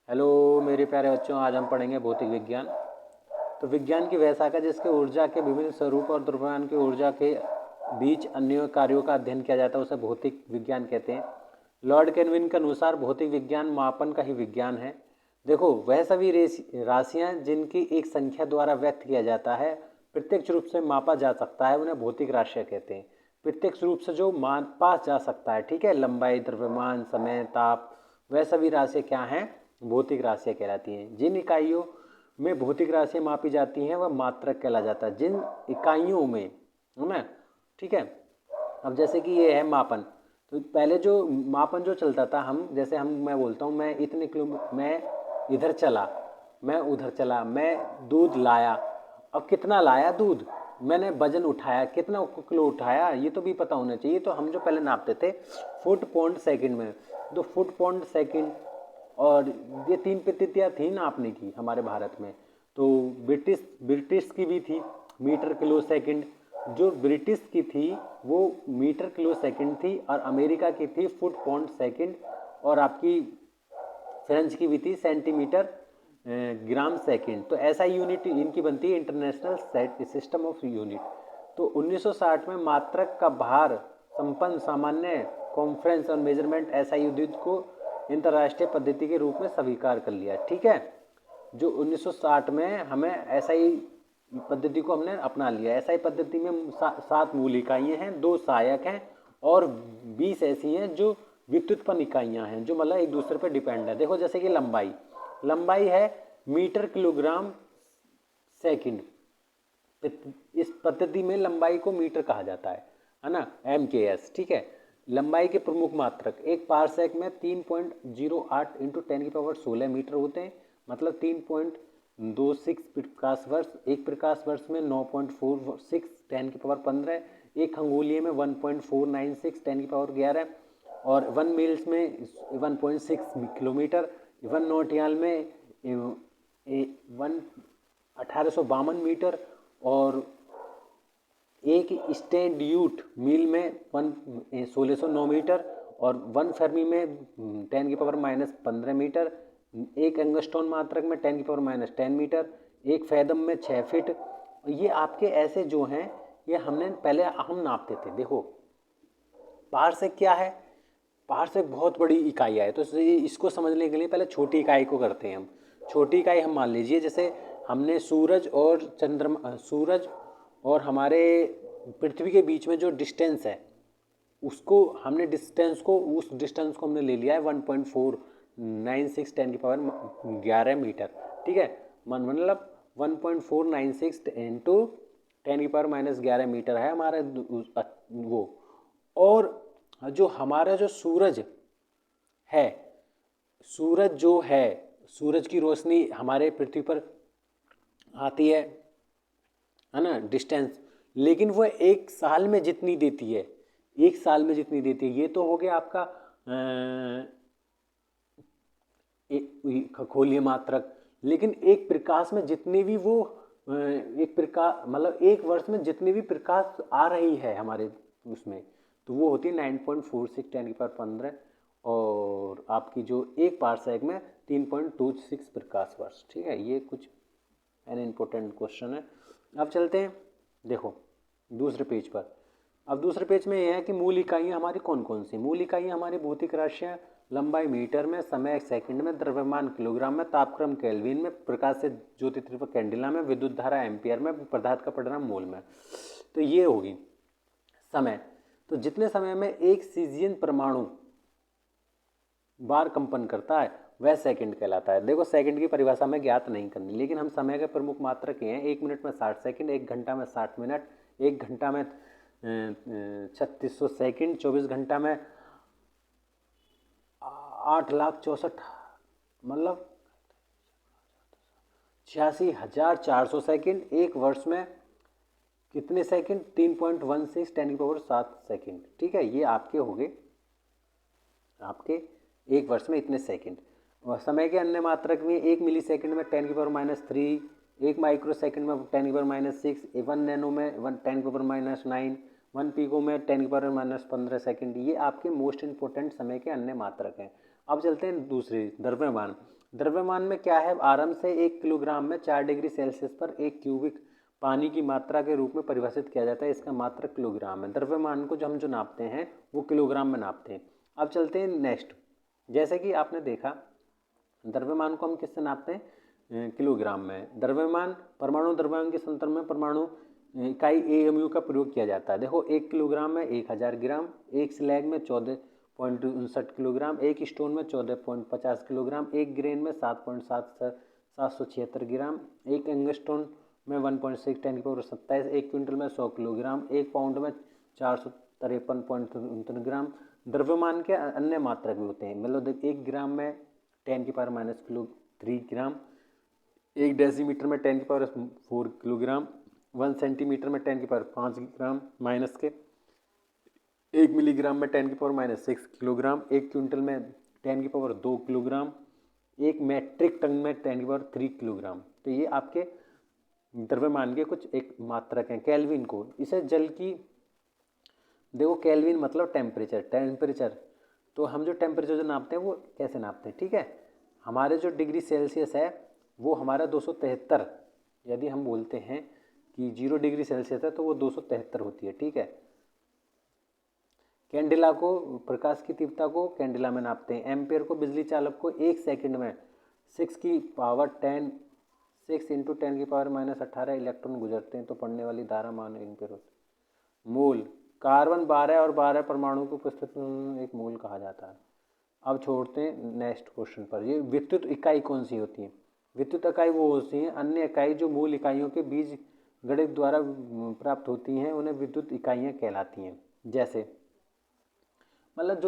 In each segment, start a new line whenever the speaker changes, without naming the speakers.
Hello मेरे प्यारे बच्चों, आज हम पढ़ेंगे भौतिक विज्ञान। तो विज्ञान की वह शाखा जिसके ऊर्जा के विभिन्न स्वरूप और द्रव्यमान की ऊर्जा के बीच अन्य कार्यों का अध्ययन किया जाता है उसे भौतिक विज्ञान कहते हैं। लॉर्ड केल्विन के अनुसार भौतिक विज्ञान मापन का ही विज्ञान है। देखो, वह सभी राशियां जिनकी एक संख्या द्वारा व्यक्त किया जाता है, प्रत्यक्ष रूप से मापा जा सकता है, उन्हें भौतिक राशियां कहते हैं। प्रत्यक्ष रूप से जो मापा जा सकता है, ठीक है, लंबाई, द्रव्यमान, समय, ताप, वह सभी राशियां क्या हैं? भौतिक राशियां कहलाती हैं। जिन इकाइयों में भौतिक राशियां मापी जाती हैं वह मात्रक कहला जाता है। जिन इकाइयों में, है ना, ठीक है। अब जैसे कि ये है मापन, तो पहले जो मापन जो चलता था, हम जैसे मैं बोलता हूँ मैं इतने किलो, मैं इधर चला, मैं उधर चला, मैं दूध लाया। अब कितना लाया दूध, मैंने वजन उठाया, कितना किलो उठाया, ये तो भी पता होना चाहिए। तो हम जो पहले नापते थे फुट पौंड सेकंड में, तो फुट पौंड सेकंड, और ये 3 पद्धतियाँ थी नापने की हमारे भारत में। तो ब्रिटिश की भी थी, मीटर किलो सेकंड। जो ब्रिटिश की थी वो मीटर किलो सेकंड थी, और अमेरिका की थी फुट पौंड सेकंड, और आपकी फ्रेंच की भी थी सेंटीमीटर ग्राम सेकंड। तो ऐसा यूनिट इनकी बनती है, इंटरनेशनल सिस्टम ऑफ यूनिट। तो 1960 में मात्रक का भार संपन्न सामान्य कॉन्फ्रेंस और मेजरमेंट एसआई युद्ध को अंतर्राष्ट्रीय पद्धति के रूप में स्वीकार कर लिया, ठीक है। जो 1960 में हमें एसआई पद्धति को हमने अपना लिया। एसआई पद्धति में 7 मूल इकाइयाँ हैं, 2 सहायक हैं, और 20 ऐसी हैं जो व्युत्पन्न इकाइयाँ हैं, जो मतलब एक दूसरे पर डिपेंड है। देखो, जैसे कि लंबाई है मीटर किलोग्राम सेकंड। इस पद्धति में लंबाई को मीटर कहा जाता है ना, MKS, ठीक है। लंबाई के प्रमुख मात्रक, एक पारसेक में 3.08 इंटू 10⁻16 मीटर होते हैं, मतलब 3.26 प्रकाश वर्ष। एक प्रकाश वर्ष में 9.46 10⁻15, एक खगोलीय में 1.496 10⁻11, और 1 मील्स में 1.6 किलोमीटर, 1 नॉटियाल में 1852 मीटर, और एक स्टैंडर्ड मील में 1609 मीटर, और 1 फर्मी में 10⁻−15 मीटर, एक एंगस्ट्रॉन मात्रक में 10⁻−10 मीटर, एक फैदम में 6 फीट। ये आपके ऐसे जो हैं, ये हमने पहले हम नापते थे। देखो, पारसेक क्या है? पारसेक बहुत बड़ी इकाई है। तो इसको समझने के लिए पहले छोटी इकाई को करते हैं हम। छोटी इकाई हम मान लीजिए, जैसे हमने सूरज और हमारे पृथ्वी के बीच में जो डिस्टेंस है, उसको हमने उस डिस्टेंस को हमने ले लिया है 1.496 10⁻11 मीटर, ठीक है। मतलब 1.496 इंटू 10⁻11 मीटर है हमारा वो। और जो हमारा जो सूरज है, सूरज की रोशनी हमारे पृथ्वी पर आती है ना, डिस्टेंस, लेकिन वो एक साल में जितनी देती है, ये तो हो गया आपका खगोलीय मात्रक। लेकिन एक प्रकाश में जितनी भी वो मतलब एक वर्ष में जितनी भी प्रकाश आ रही है हमारे उसमें, तो वो होती है 9.46 10⁻15, और आपकी जो एक पारसेक में 3.26 प्रकाश वर्ष, ठीक है। ये कुछ एन इम्पोर्टेंट क्वेश्चन है। अब चलते हैं, देखो दूसरे पेज पर। अब दूसरे पेज में यह है कि मूल इकाइयाँ हमारी कौन कौन सी। मूल इकाइयाँ हमारी भौतिक राशियाँ, लंबाई मीटर में, समय सेकंड में, द्रव्यमान किलोग्राम में, तापक्रम केल्विन में, प्रकाश से ज्योति तीव्रता कैंडिला में, विद्युत धारा एम्पियर में, पदार्थ का परिमाण मोल में। तो ये होगी समय। तो जितने समय में एक सीजियन परमाणु बार कंपन करता है वह सेकंड कहलाता है। देखो, सेकंड की परिभाषा में ज्ञात नहीं करनी, लेकिन हम समय के प्रमुख मात्रक ये हैं। 1 मिनट में 60 सेकंड, 1 घंटा में 60 मिनट, 1 घंटा में 3600 सेकंड, 24 घंटा में 8,64,000, मतलब 86,400 सेकंड। एक वर्ष में कितने सेकंड? 3.16 10⁻7 सेकंड, ठीक है। ये आपके हो गए, आपके एक वर्ष में इतने सेकंड। और समय के अन्य मात्रक में 1 मिली सेकंड में 10⁻3, 1 माइक्रो सेकंड में 10⁻6, 1 नैनो में 10⁻9, 1 पीको में 10⁻15 सेकंड। ये आपके मोस्ट इंपोर्टेंट समय के अन्य मात्रक हैं। अब चलते हैं दूसरे, द्रव्यमान। द्रव्यमान में क्या है, आराम से 1 किलोग्राम में 4 डिग्री सेल्सियस पर 1 क्यूबिक पानी की मात्रा के रूप में परिभाषित किया जाता है। इसका मात्रक किलोग्राम है। द्रव्यमान को जो हम जो नापते हैं वो किलोग्राम में नापते हैं। अब चलते हैं नेक्स्ट। जैसे कि आपने देखा द्रव्यमान को हम किससे नापते हैं, किलोग्राम में। द्रव्यमान परमाणु द्रव्यमान के संदर्भ में परमाणु इकाई AMU का प्रयोग किया जाता है। देखो 1 किलोग्राम में 1000 ग्राम, एक स्लैग में 14.59 किलोग्राम, एक स्टोन में 14.50 किलोग्राम, एक ग्रेन में 776 ग्राम, एक एंगस्टोन में 1.6 10 की पावर 27, एक क्विंटल में 100 किलोग्राम, एक पाउंड में 453.69 ग्राम। द्रव्यमान के अन्य मात्रक भी होते हैं, मतलब 1 ग्राम में 10 की पावर माइनस 3 ग्राम, 1 डेसीमीटर में 10 की पावर 4 किलोग्राम, 1 सेंटीमीटर में 10 की पावर 5 ग्राम माइनस के, 1 मिलीग्राम में 10 की पावर माइनस 6 किलोग्राम, 1 क्विंटल में 10 की पावर 2 किलोग्राम, 1 मैट्रिक टन में 10 की पावर 3 किलोग्राम। तो ये आपके द्रव्यमान के कुछ एक मात्रक हैं। केल्विन को, इसे जल की, देखो केल्विन मतलब टेम्परेचर। तो हम जो टेम्परेचर जो नापते हैं वो कैसे नापते हैं, ठीक है। हमारे जो डिग्री सेल्सियस है वो हमारा 273, यदि हम बोलते हैं कि 0 डिग्री सेल्सियस है तो वो 273 होती है, ठीक है। कैंडिला को, प्रकाश की तीव्रता को कैंडिला में नापते हैं। एम्पियर को, बिजली चालक को 1 सेकंड में 6 की पावर 10 6 इंटू 10 की पावर माइनस 18 इलेक्ट्रॉन गुजरते हैं तो पढ़ने वाली धारा मान एम्पियर होती है। मोल, कार्बन 12 और 12 परमाणु को उपस्थित एक मोल कहा जाता है। अब छोड़ते हैं नेक्स्ट क्वेश्चन पर। ये विद्युत इकाई कौन सी होती है, विद्युत इकाई वो होती है अन्य इकाई जो मूल इकाइयों के बीज गणित द्वारा प्राप्त होती हैं, उन्हें विद्युत इकाइयाँ कहलाती हैं। जैसे मतलब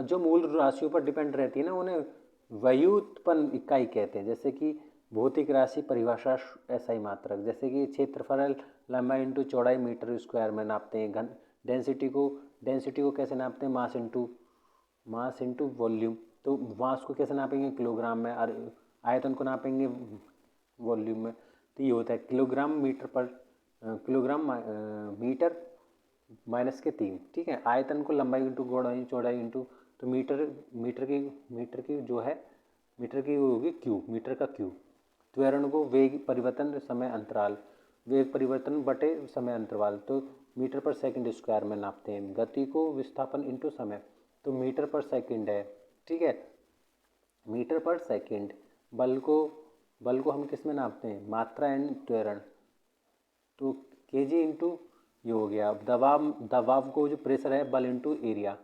जो मूल राशियों पर डिपेंड रहती है ना, उन्हें व्युत्पन्न इकाई कहते हैं। जैसे कि भौतिक राशि परिभाषा SI मात्रक, जैसे कि क्षेत्रफल लंबाई इंटू चौड़ाई मीटर स्क्वायर में नापते हैं। घन डेंसिटी को कैसे नापते हैं, मास इंटू वॉल्यूम। तो मास को कैसे नापेंगे, किलोग्राम में, और आयतन को नापेंगे वॉल्यूम में। तो ये होता है किलोग्राम मीटर माइनस के 3, ठीक है। आयतन को लंबाई इंटू चौड़ाई इंटू, तो मीटर की जो है, मीटर की होगी क्यूब, मीटर का क्यूब। त्वरण को वेग परिवर्तन समय अंतराल, वेग परिवर्तन बटे समय अंतराल, तो मीटर पर सेकंड स्क्वायर में नापते हैं। गति को विस्थापन इंटू समय, तो मीटर पर सेकंड है, ठीक है, मीटर पर सेकंड। बल को हम किस में नापते हैं, मात्रा एंड त्वरण, तो केजी इंटू ये हो गया। दबाव को जो प्रेशर है, बल into area,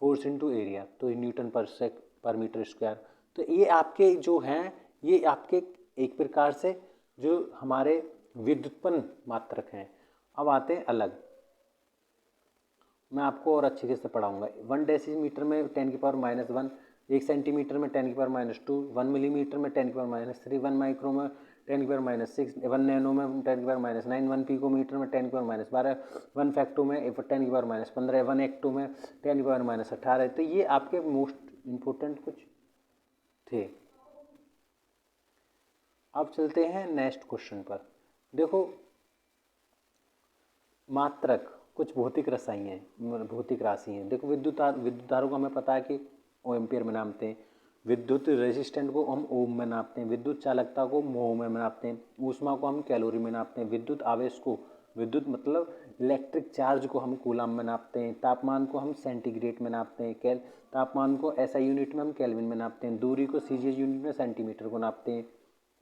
force into area, तो न्यूटन पर मीटर स्क्वायर। तो ये आपके जो हैं, ये आपके एक प्रकार से जो हमारे व्युत्पन्न मात्रक हैं। अब आते हैं अलग, मैं आपको और अच्छे से पढ़ाऊंगा। 1 डेसीमीटर में 10 की पावर माइनस 1, 1 सेंटीमीटर में 10 की पावर माइनस 2, 1 मिलीमीटर में 10 की पावर माइनस 3, 1 माइक्रो में 10 की पावर माइनस 6, 1 नैनो में 10 की पावर माइनस 9, 1 पिकोमीटर में 10 की पावर माइनस 12, 1 फैक्टो में 10 की पावर माइनस 15, 1 एक्टो में 10 की पावर माइनस 18। तो ये आपके मोस्ट इम्पोर्टेंट कुछ थे। अब चलते हैं नेक्स्ट क्वेश्चन पर। देखो मात्रक कुछ भौतिक राशि हैं। देखो विद्युत धारा को हमें पता है कि ओ एम्पियर में नापते हैं। विद्युत रेजिस्टेंट को हम ओम में नापते हैं। विद्युत चालकता को मोह में नापते हैं। ऊष्मा को हम कैलोरी में नापते हैं। विद्युत आवेश को, विद्युत मतलब इलेक्ट्रिक चार्ज को हम कूलम में नापते हैं। तापमान को हम सेंटीग्रेड में नापते हैं। तापमान को SI यूनिट में हम केल्विन में नापते हैं। दूरी को CGS यूनिट में सेंटीमीटर को नापते हैं।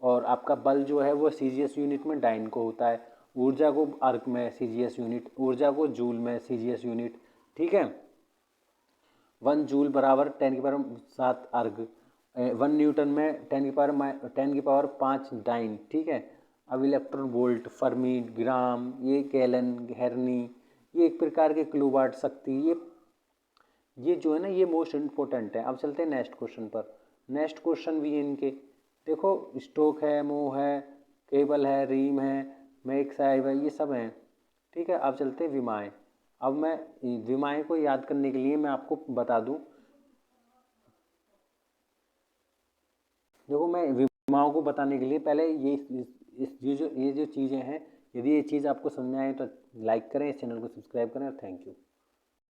और आपका बल जो है वो CGS यूनिट में डाइन को होता है। ऊर्जा को अर्क में CGS यूनिट, ऊर्जा को जूल में CGS यूनिट, ठीक है। 1 जूल बराबर 10 की पावर 7 अर्ग, 1 न्यूटन में 10 की पावर 5 डाइन, ठीक है। अब इलेक्ट्रॉन वोल्ट, फर्मी, ग्राम, ये केलन, हेरनी, ये एक प्रकार के किलोवाट शक्ति, ये जो है ना, ये मोस्ट इम्पोर्टेंट है। अब चलते हैं नेक्स्ट क्वेश्चन पर। नेक्स्ट क्वेश्चन भी इनके देखो, स्टोक है, मोह है, केबल है, रीम है, मैक साहिब है, ये सब हैं, ठीक है। अब चलते हैं विमाएँ। अब मैं विमाएँ को याद करने के लिए मैं आपको बता दूं, देखो मैं विमाओं को बताने के लिए पहले ये जो चीज़ें हैं, यदि ये चीज़ आपको समझ में आए तो लाइक करें, इस चैनल को सब्सक्राइब करें, और थैंक यू।